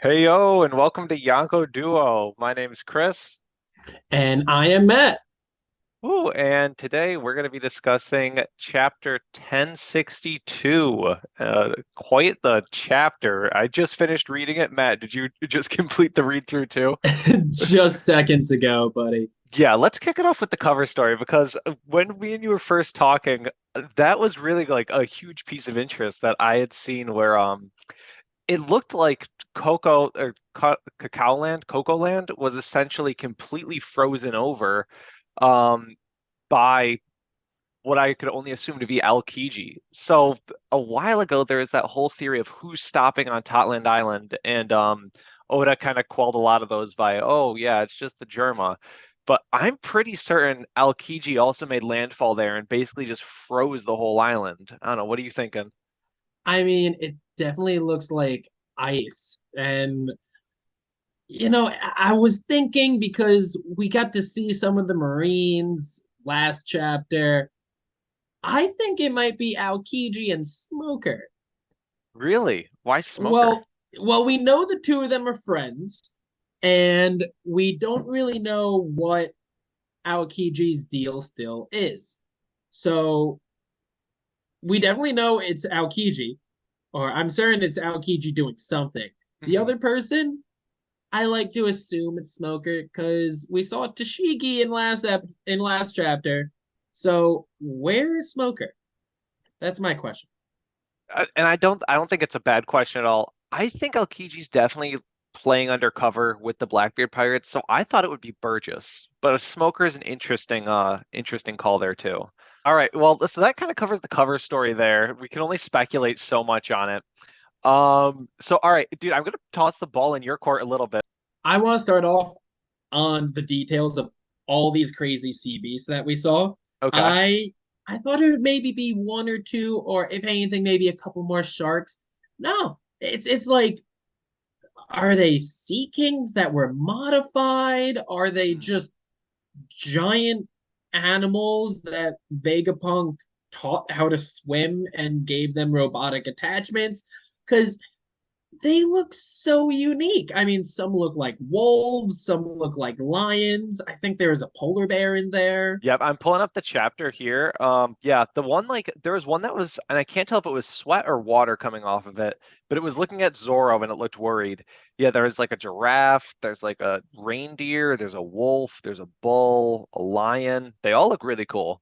Hey yo, and welcome to Yonko Duo. My name's Chris. And I am Matt. Ooh, and today we're going to be discussing chapter 1062. Quite the chapter. I just finished reading it. Matt, did you just complete the read through too? Just seconds ago, buddy. Yeah, let's kick it off with the cover story because when me and you were first talking, that was really like a huge piece of interest that I had seen where it looked like Cocoa Land was essentially completely frozen over um, by what I could only assume to be Aokiji. So a while ago, there was that whole theory of who's stopping on Totland Island, and Oda kind of quelled a lot of those by, oh yeah, it's just the Germa. But I'm pretty certain Aokiji also made landfall there and basically just froze the whole island. I don't know. What are you thinking? I mean, it definitely looks like ice. And, I was thinking because we got to see some of the Marines last chapter. I think it might be Aokiji and Smoker. Really? Why Smoker? Well, we know the two of them are friends, and we don't really know what Aokiji's deal still is. So we definitely know it's Aokiji, or I'm certain it's Aokiji doing something. The Mhm. other person, I like to assume it's Smoker because we saw Tashigi in last chapter. So where is Smoker? That's my question. And I don't think it's a bad question at all. I think Alkiji's definitely playing undercover with the Blackbeard Pirates, so I thought it would be Burgess. But a smoker is an interesting call there too. All right, well, so that kind of covers the cover story there. We can only speculate so much on it. So all right, dude, I'm gonna toss the ball in your court a little bit. I want to start off on the details of all these crazy sea beasts that we saw. Okay. I I thought it would maybe be one or two, or if anything, maybe a couple more sharks. No, it's like, are they sea kings that were modified? Are they Hmm. just giant animals that Vegapunk taught how to swim and gave them robotic attachments? Because they look so unique. I mean, some look like wolves, some look like lions. I think there's a polar bear in there. Yep, I'm pulling up the chapter here. Yeah, the one like there was one that was, and I can't tell if it was sweat or water coming off of it, but it was looking at Zoro and it looked worried. Yeah, there's like a giraffe, there's like a reindeer, there's a wolf, there's a bull, a lion. They all look really cool.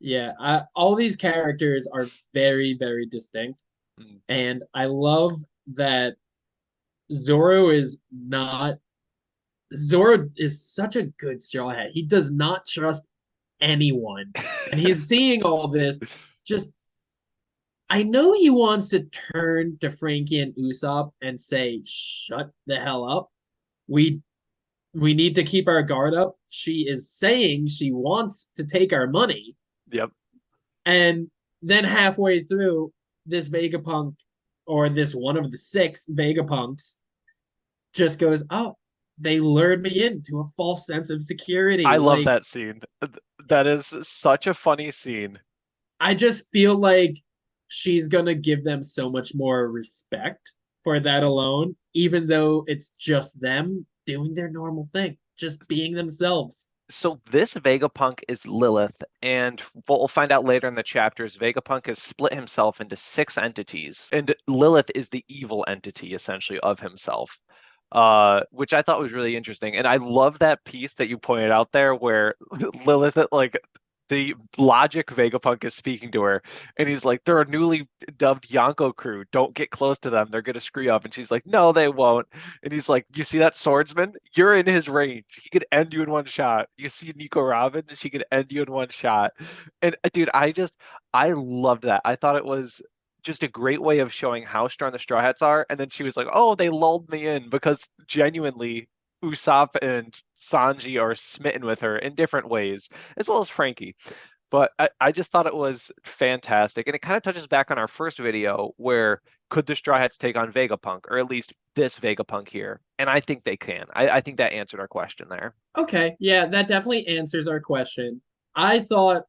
Yeah, all these characters are very, very distinct. Mm. And I love that Zoro is not. Zoro is such a good straw hat. He does not trust anyone. And he's seeing all this. Just, I know he wants to turn to Frankie and Usopp and say, shut the hell up. We we need to keep our guard up. She is saying she wants to take our money. Yep. And then halfway through, this Vegapunk, or this one of the six Vegapunks, just goes, oh, they lured me into a false sense of I security. love Like, that scene. That is such a funny scene. I just feel like she's going to give them so much more respect for that alone, even though it's just them doing their normal thing, just being themselves. So this Vegapunk is Lilith, and what we'll find out later in the chapters, Vegapunk has split himself into six entities, and Lilith is the evil entity essentially of himself, which I thought was really interesting. And I love that piece that you pointed out there where Lilith, like the logic Vegapunk is speaking to her, and he's like, "They're a newly dubbed Yonko crew. Don't get close to them. They're gonna screw up." And she's like, "No, they won't." And he's like, "You see that swordsman? You're in his range. He could end you in one shot. You see Nico Robin? She could end you in one shot." And dude, I loved that. I thought it was just a great way of showing how strong the Straw Hats are. And then she was like, "Oh, they lulled me in," because genuinely, Usopp and Sanji are smitten with her in different ways, as well as Frankie. But I just thought it was fantastic. And it kind of touches back on our first video where could the Straw Hats take on Vegapunk, or at least this Vegapunk here? And I think they can. I think that answered our question there. Okay, yeah, that definitely answers our question. I thought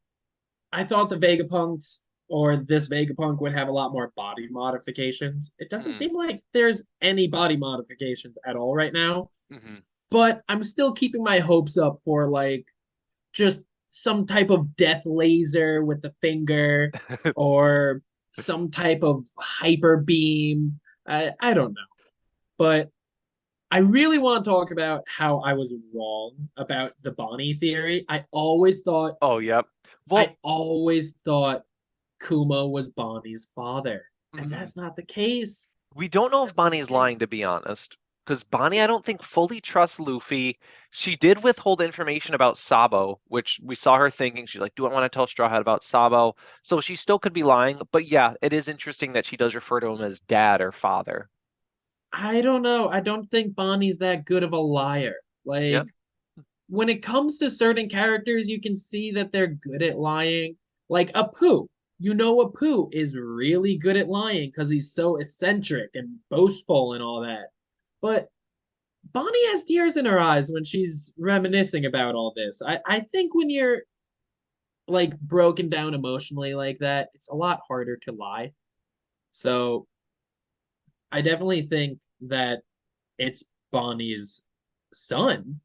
I thought the Vegapunks. or this Vegapunk would have a lot more body modifications. It doesn't Mm, seem like there's any body modifications at all right now, mhm. but I'm still keeping my hopes up for like just some type of death laser with the finger or some type of hyper beam. I don't know. But I really want to talk about how I was wrong about the Bonnie theory. Oh, yep. I Well, always thought Kuma was Bonnie's father. And mhm. that's not the case. We don't know if That's not the Bonnie's case. lying, to be honest. Because Bonnie, I don't think fully trusts Luffy. She did withhold information about Sabo, which we saw her thinking. She's like, do I want to tell Straw Hat about Sabo? So she still could be lying. But yeah, it is interesting that she does refer to him as dad or father. I don't know. I don't think Bonnie's that good of a liar. Yeah. Like, when it comes to certain characters, you can see that they're good at lying. Like Apu. You know Apu is really good at lying because he's so eccentric and boastful and all that. But Bonnie has tears in her eyes when she's reminiscing about all this. I think when you're like broken down emotionally like that, it's a lot harder to lie. So I definitely think that it's Bonnie's son.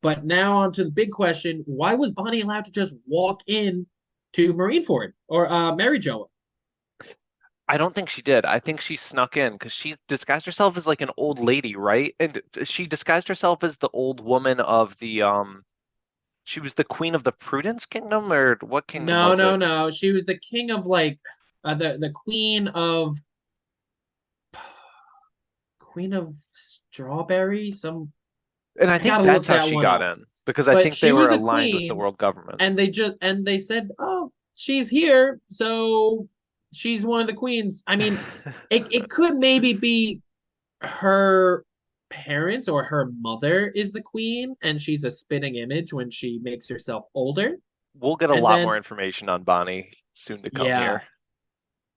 But now on to the big question: why was Bonnie allowed to just walk in to Marineford or Mary Jo? I don't think she did. I think she snuck in because she disguised herself as like an old lady, right? And she disguised herself as the old woman of the. She was the queen of the Prudence Kingdom, or what kingdom No, was no, it? no. She was the king of like the queen of Strawberry. Some And I I think gotta that's look how that she one got up. in because I But think they she were was a aligned with the queen, world government. and they said, "Oh, she's here, so she's one of the queens." I mean, it could maybe be her parents or her mother is the queen, and she's a spitting image when she makes herself older. We'll get a And lot more then, information on Bonnie soon to come yeah, here.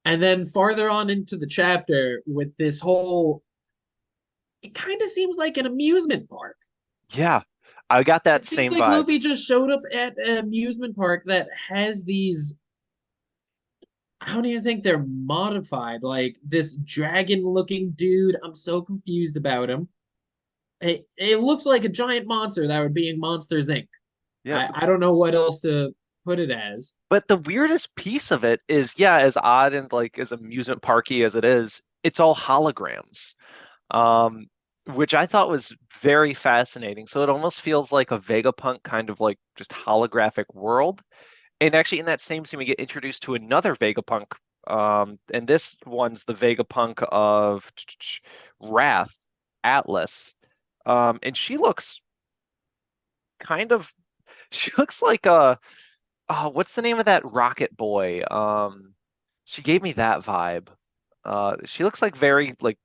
and then farther on into the chapter with this whole, it kind of seems like an amusement park. Yeah, I got that It seems same like vibe. Luffy just showed up at an amusement park that has these, I don't even think they're modified. Like this dragon looking dude. I'm so confused about him. It looks like a giant monster that would be in Monsters Inc. Yeah, I don't know what else to put it as. but the weirdest piece of it is, yeah, as odd and like as amusement parky as it is, it's all holograms. Um, which I thought was very fascinating. So it almost feels like a Vegapunk kind of like just holographic world. And actually, in that same scene, we get introduced to another Vegapunk. And this one's the Vegapunk of Wrath, Atlas. And she looks kind of, she looks like a, what's the name of that rocket boy? She gave me that vibe. She looks like very like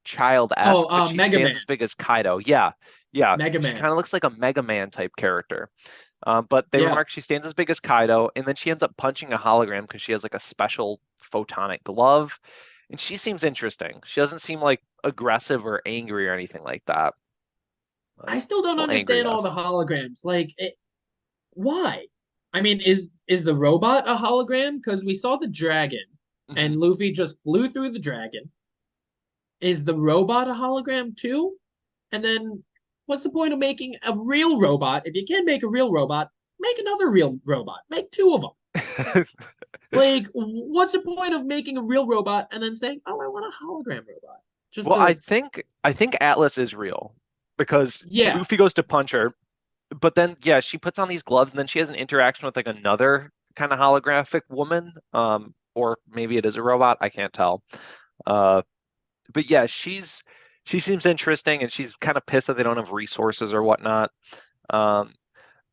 Oh, child-esque, but she Mega stands Man. as big as Kaido. Yeah, yeah. Mega She Man. kind of looks like a Mega Man type character. But they Yeah. remark she stands as big as Kaido, and then she ends up punching a hologram because she has like a special photonic glove, and she seems interesting. She doesn't seem like aggressive or angry or anything like that. I still don't Well, angry, understand all the yes. holograms. Why? I mean, is the robot a hologram? Because we saw the dragon, Hmm. and Luffy just flew through the dragon. Is the robot a hologram too? And then what's the point of making a real robot? If you can make a real robot, make another real robot. Make two of them. Like, what's the point of making a real robot and then saying, "Oh, I want a hologram robot"? Just Well, I to, think I think Atlas is real because yeah, Luffy goes to punch her, but then yeah, she puts on these gloves and then she has an interaction with like another kind of holographic woman. Or maybe it is a robot, I can't tell. Uh, but yeah, she seems interesting and she's kind of pissed that they don't have resources or whatnot. Um,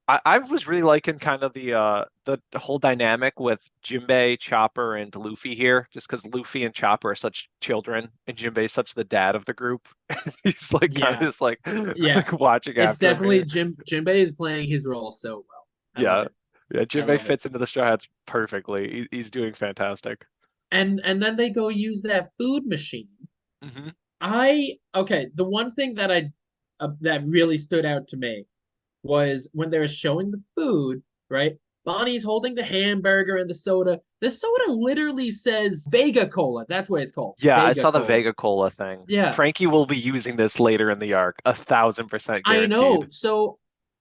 I was really liking kind of the whole dynamic with Jinbei, Chopper, and Luffy here, just because Luffy and Chopper are such children, and Jinbei's such the dad of the group. He's like kind of yeah, just like yeah. like watching It's after him definitely here. Jinbei is playing his role so well. I love Yeah, it. yeah. I Jinbei love it. fits into the Straw Hats perfectly. He's doing fantastic. And then they go use that food machine. Hmm. Okay, the one thing that I that really stood out to me was when they were showing the food, right? Bonnie's holding the hamburger and the soda. The soda literally says Vega Cola. That's what it's called. Yeah, I Vega saw the Cola. Vega Cola thing. Yeah. Frankie will be using this later in the arc, 1,000% I know. guaranteed. So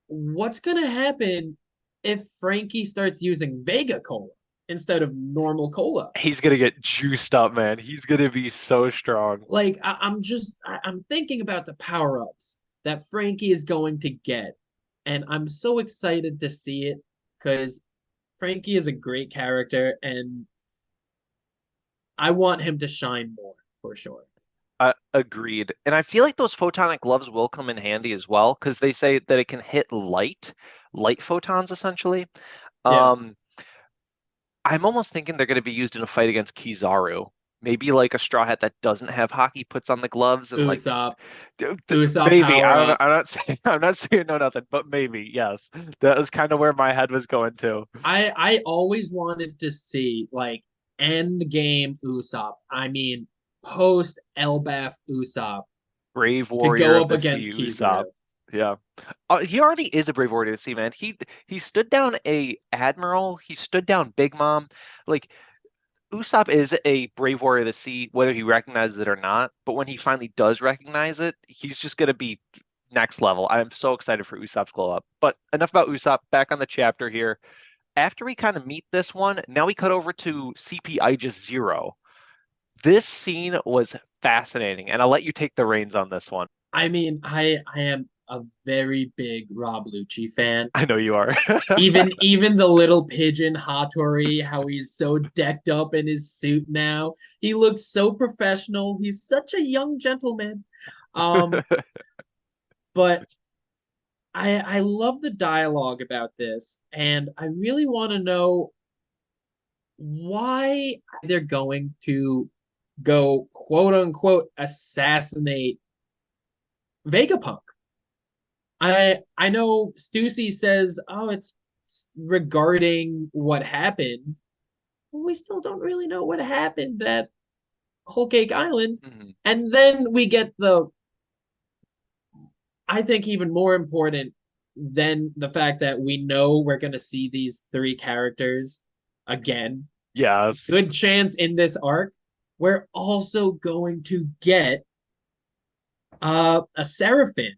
what's gonna happen if Frankie starts using Vega Cola instead of normal cola? He's gonna get juiced up, man. He's gonna be so strong. Like I'm thinking about the power-ups that Frankie is going to get, and I'm so excited to see it because Frankie is a great character, and I want him to shine more for sure. Agreed. And I feel like those photonic gloves will come in handy as well, because they say that it can hit light photons essentially. Yeah, Um, I'm almost thinking they're going to be used in a fight against Kizaru. Maybe like a Straw Hat that doesn't have hockey puts on the gloves and like Usopp, Usopp maybe. I power don't know. up. I'm not saying I'm not saying no nothing, but maybe yes. That was kind of where my head was going to. I always wanted to see like end game Usopp. I mean post Elbaf Usopp Brave to warrior go of up the sea, against Kizaru. Usopp. Yeah. He already is a brave warrior of the sea, man. He stood down a admiral. He stood down Big Mom. Like Usopp is a brave warrior of the sea, whether he recognizes it or not. But when he finally does recognize it, he's just gonna be next level. I'm so excited for Usopp's glow up. But enough about Usopp. Back on the chapter here. After we kind of meet this one, now we cut over to CP Aegis Zero. This scene was fascinating, and I'll let you take the reins on this one. I mean, I am a very big Rob Lucci fan. I know you are. Even the little pigeon Hattori, how he's so decked up in his suit now. He looks so professional. He's such a young gentleman. Um, but I love the dialogue about this, and I really want to know why they're going to go quote unquote assassinate Vegapunk. I know Stussy says, "Oh, it's regarding what happened." We still don't really know what happened at Whole Cake Island. Mhm. And then we get the, I think, even more important than the fact that we know we're going to see these three characters again. Yes. Good chance in this arc. We're also going to get a Seraphim,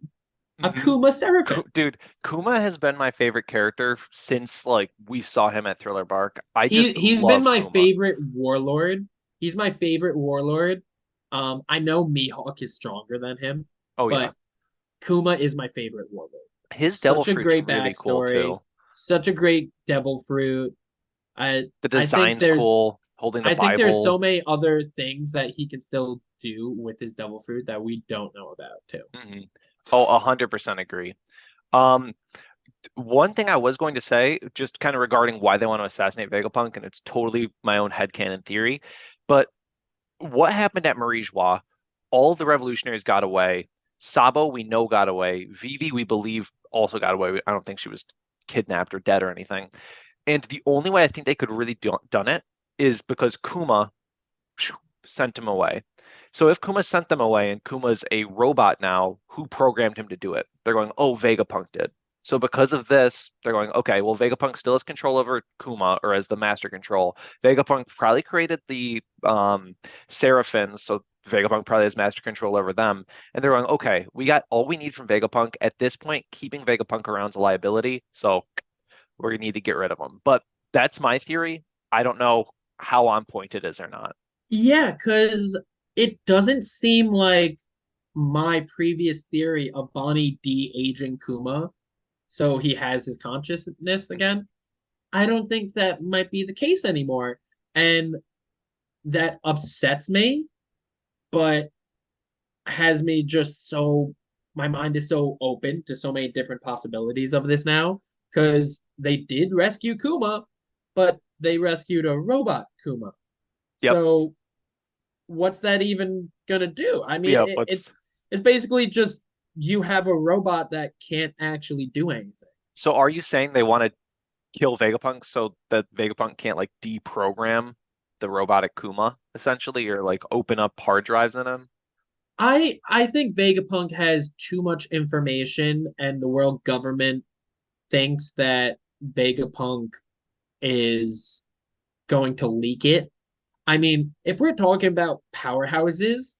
a hmm Kuma Seraphim. Dude, Kuma has been my favorite character since like we saw him at Thriller Bark. I just He's been love my Kuma. favorite warlord. He's my favorite warlord. I know Mihawk is stronger than him, Oh yeah. but Kuma is my favorite warlord. His devil Such a fruit's great really cool backstory, too. such a great devil fruit. I The I think design's there's cool, holding the I think there's so Bible. many other things that he can still do with his devil fruit that we don't know about too. hmm Oh, 100% agree. Um, One thing I was going to say, just kind of regarding why they want to assassinate Vegapunk, and it's totally my own headcanon theory, but what happened at Marijois? All the revolutionaries got away. Sabo, we know, got away. Vivi, we believe, also got away. I don't think she was kidnapped or dead or anything. And the only way I think they could really done it is because Kuma sent him away. So if Kuma sent them away and Kuma's a robot now, who programmed him to do it? They're going, oh, Vegapunk did. So because of this, they're going, okay, well, Vegapunk still has control over Kuma or as the master control. Vegapunk probably created the Seraphins, so Vegapunk probably has master control over them. And they're going, okay, we got all we need from Vegapunk. At this point, keeping Vegapunk around is a liability, so we're gonna need to get rid of him. But that's my theory. I don't know how on point it is or not. Yeah, because it doesn't seem like my previous theory of Bonnie de-aging Kuma, so he has his consciousness again. I don't think that might be the case anymore. And that upsets me, but has me just so my mind is so open to so many different possibilities of this now because they did rescue Kuma, but they rescued a robot Kuma. Yep. So what's that even gonna do? I mean, Yep. Let's it's basically just you have a robot that can't actually do anything. So are you saying they want to kill Vegapunk so that Vegapunk can't like deprogram the robotic Kuma essentially or like open up hard drives in him? I think Vegapunk has too much information, and the world government thinks that Vegapunk is going to leak it. I mean, if we're talking about powerhouses,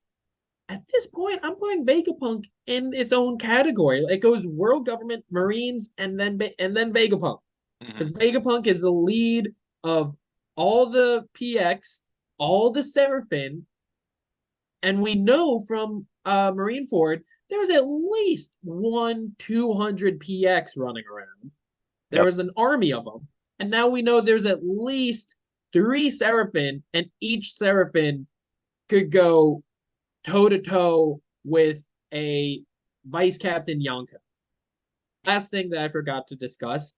at this point, I'm putting Vegapunk in its own category. It goes World Government, Marines, and then Vegapunk. Hmm. Because Vegapunk is the lead of all the PX, all the Seraphim, and we know from Marine Ford there's at least 200 PX running around. There Yep. was an army of them, and now we know there's at least three Seraphim, and each Seraphim could go toe to toe with a Vice Captain Yonko. Last thing that I forgot to discuss,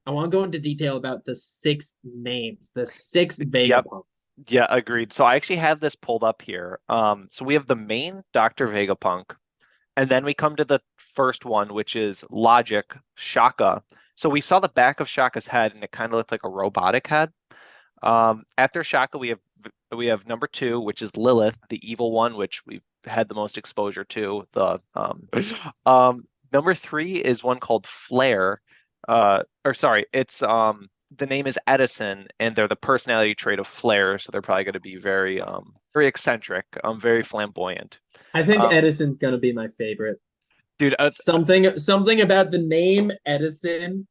I want to go into detail about the six names, the six Yep. Vegapunks. Yeah, agreed. So I actually have this pulled up here. So we have the main Dr. Vegapunk, and then we come to the first one, which is Logic Shaka. So we saw the back of Shaka's head, and it kind of looked like a robotic head. After Shaka, we have number two, which is Lilith, the evil one, which we've had the most exposure to. The number three is one called Flare. Or sorry, it's the name is Edison, and they're the personality trait of Flare, so they're probably going to be very eccentric, very flamboyant. I think Um, Edison's gonna be my favorite. dude, Something about the name Edison,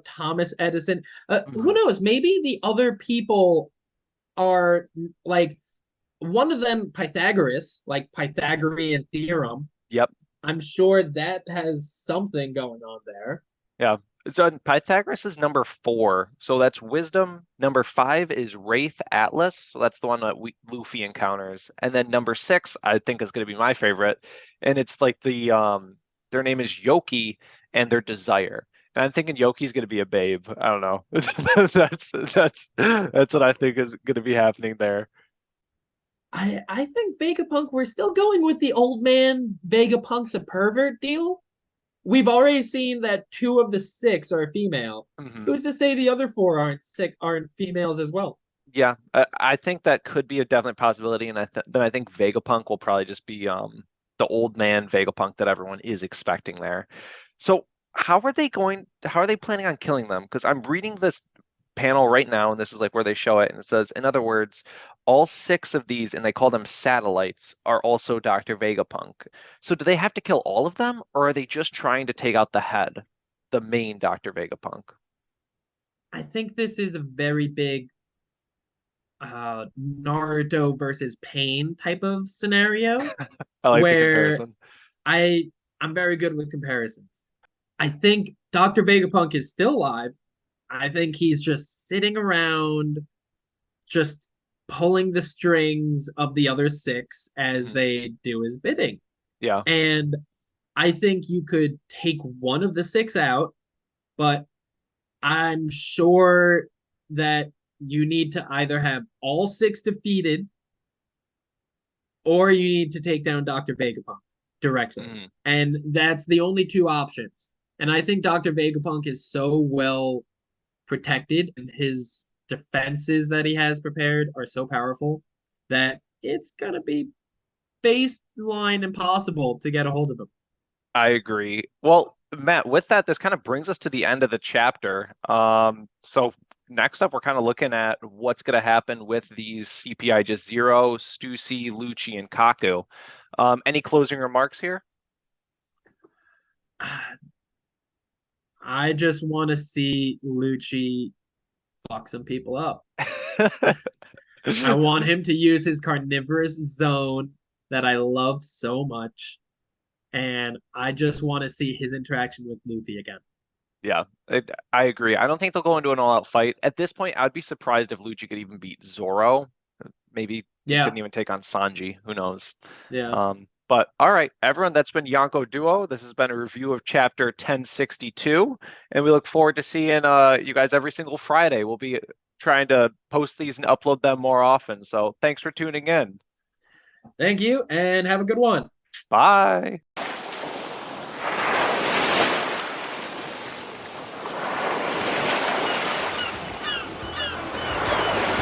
Thomas Edison. Who mhm, knows? Maybe the other people are like one of them Pythagoras, like Pythagorean theorem. yep. I'm sure that has something going on there. Yeah. So Pythagoras is number four. So that's wisdom. Number five is Wraith Atlas. So that's the one that Luffy encounters. And then number six, I think is going to be my favorite. And it's like their name is Yoki and their desire. And I'm thinking Yoki's going to be a babe. I don't know. That's what I think is going to be happening there. I think Vegapunk, we're still going with the old man Vegapunk's a pervert deal. We've already seen that two of the six are female. Mhm. Who's to say the other four aren't females as well? Yeah, I think that could be a definite possibility, and then I think Vegapunk will probably just be the old man Vegapunk that everyone is expecting there. So how are they planning on killing them? Because I'm reading this panel right now, and this is like where they show it, and it says, in other words, all six of these, and they call them satellites, are also Dr. Vegapunk. So do they have to kill all of them, or are they just trying to take out the head, the main Dr. Vegapunk? I think this is a very big Naruto versus Pain type of scenario I like the where comparison. I I'm very good with comparisons. I think Dr. Vegapunk is still alive. I think he's just sitting around, just pulling the strings of the other six as Mhm. they do his bidding. Yeah. And I think you could take one of the six out, but I'm sure that you need to either have all six defeated or you need to take down Dr. Vegapunk directly. Mhm. And that's the only two options. And I think Dr. Vegapunk is so well protected and his defenses that he has prepared are so powerful that it's going to be baseline impossible to get a hold of him. I agree. Well, Matt, with that, this kind of brings us to the end of the chapter. So next up, we're kind of looking at what's going to happen with these CPI just Zero, Stussy, Lucci, and Kaku. Any closing remarks here? I just want to see Lucci fuck some people up. I want him to use his carnivorous zone that I love so much. And I just want to see his interaction with Luffy again. Yeah, I agree. I don't think they'll go into an all-out fight. At this point, I'd be surprised if Lucci could even beat Zoro. Maybe he Yeah, couldn't even take on Sanji. Who knows? yeah. But all right, everyone, that's been Yonko Duo. This has been a review of chapter 1062, and we look forward to seeing you guys every single Friday. We'll be trying to post these and upload them more often. So thanks for tuning in. Thank you and have a good one. Bye.